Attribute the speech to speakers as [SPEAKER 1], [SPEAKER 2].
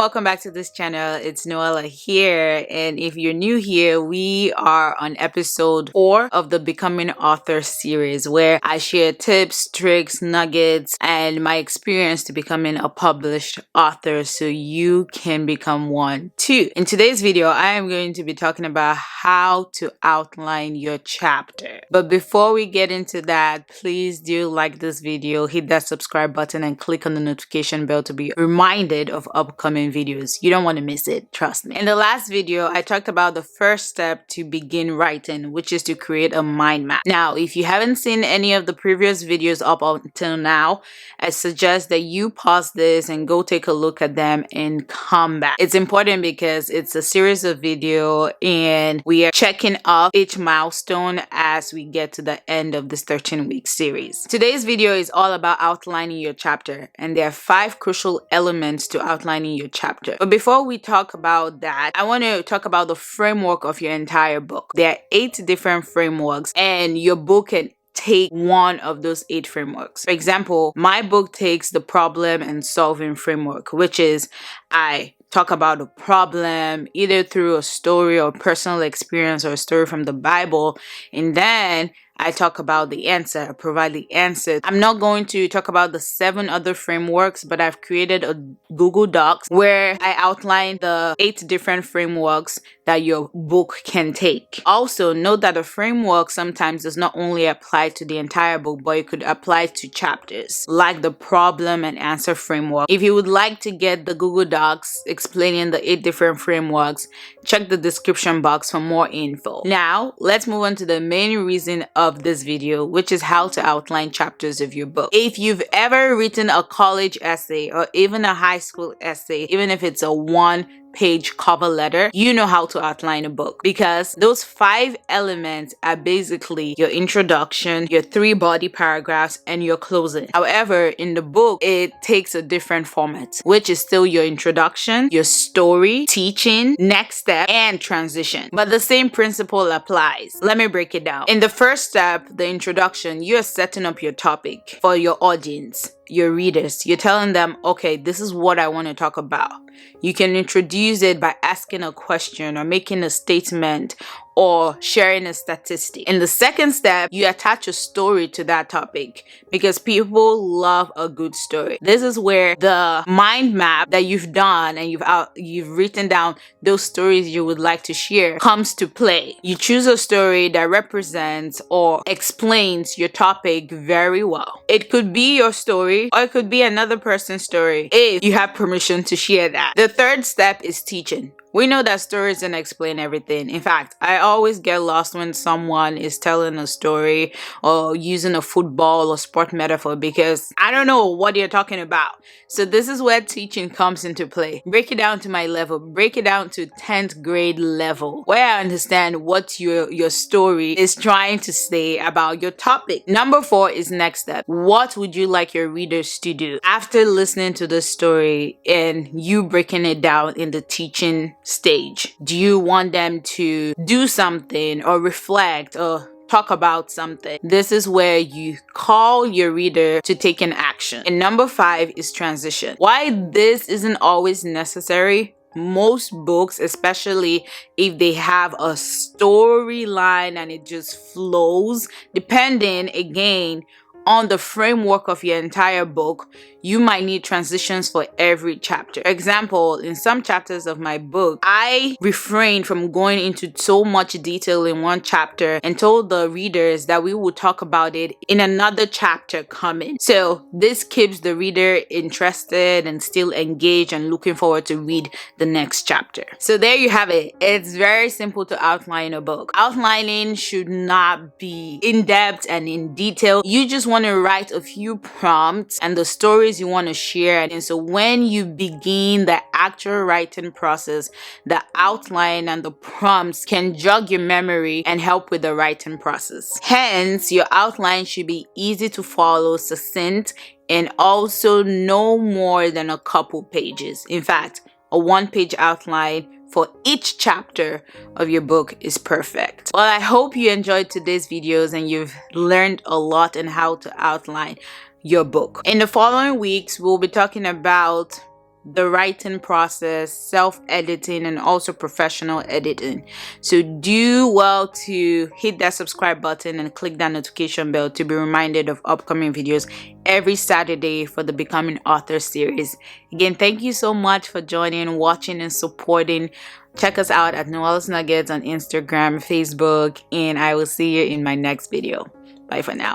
[SPEAKER 1] welcome back to this channel. It's Noella here, and if you're new here, we are on episode 4 of the Becoming Author series, where I share tips, tricks, nuggets, and my experience to becoming a published author so you can become one too. In today's video, I am going to be talking about how to outline your chapter. But before we get into that, please do like this video, hit that subscribe button, and click on the notification bell to be reminded of upcoming videos. You don't want to miss it, trust me. In the last video, I talked about the first step to begin writing, which is to create a mind map. Now, if you haven't seen any of the previous videos up until now, I suggest that you pause this and go take a look at them and come back. It's important because it's a series of video and we are checking off each milestone as we get to the end of this 13-week series. Today's video is all about outlining your chapter, and there are 5 crucial elements to outlining your chapter. But before we talk about that, I want to talk about the framework of your entire book. There are 8 different frameworks, and your book can take one of those 8 frameworks. For example, my book takes the problem and solving framework, which is I talk about a problem either through a story or personal experience or a story from the Bible, and then I talk about the answer, provide the answer. I'm not going to talk about the 7 other frameworks, but I've created a Google Docs where I outline the 8 different frameworks that your book can take. Also, note that a framework sometimes does not only apply to the entire book, but it could apply to chapters, like the problem and answer framework. If you would like to get the Google Docs explaining the 8 different frameworks, check the description box for more info. Now, let's move on to the main reason of this video, which is how to outline chapters of your book. If you've ever written a college essay or even a high school essay, even if it's a 1-page cover letter, you know how to outline a book, because those 5 elements are basically your introduction, your 3 body paragraphs, and your closing. However, in the book, it takes a different format, which is still your introduction, your story, teaching, next step, and transition. But the same principle applies. Let me break it down. In the first step, the introduction, you are setting up your topic for your audience, your readers. You're telling them, okay, this is what I want to talk about. You can introduce it by asking a question or making a statement or sharing a statistic. In the second step, you attach a story to that topic because people love a good story. This is where the mind map that you've done and you've written down those stories you would like to share comes to play. You choose a story that represents or explains your topic very well. It could be your story or it could be another person's story if you have permission to share that. The third step is teaching. We know that stories don't explain everything. In fact, I always get lost when someone is telling a story or using a football or sport metaphor because I don't know what you're talking about. So this is where teaching comes into play. Break it down to my level. Break it down to 10th grade level, where I understand what your story is trying to say about your topic. Number 4 is next step. What would you like your readers to do after listening to the story and you breaking it down in the teaching stage? Do you want them to do something or reflect or talk about something? This is where you call your reader to take an action. And number 5 is transition. Why this isn't always necessary? Most books, especially if they have a storyline and it just flows, depending again on the framework of your entire book, you might need transitions for every chapter. For example, in some chapters of my book, I refrained from going into so much detail in one chapter and told the readers that we would talk about it in another chapter coming. So this keeps the reader interested and still engaged and looking forward to read the next chapter. So there you have it. It's very simple to outline a book. Outlining should not be in-depth and in detail. You just want to write a few prompts and the stories you want to share. And so when you begin the actual writing process, the outline and the prompts can jog your memory and help with the writing process. Hence, your outline should be easy to follow, succinct, and also no more than a couple pages. In fact, a 1-page outline for each chapter of your book is perfect. Well, I hope you enjoyed today's videos and you've learned a lot on how to outline your book. In the following weeks, we'll be talking about the writing process, self-editing, and also professional editing. So do well to hit that subscribe button and click that notification bell to be reminded of upcoming videos every Saturday for the Becoming Author series. Again, thank you so much for joining, watching, and supporting. Check us out at Noelle's Nuggets on Instagram, Facebook, and I will see you in my next video. Bye for now.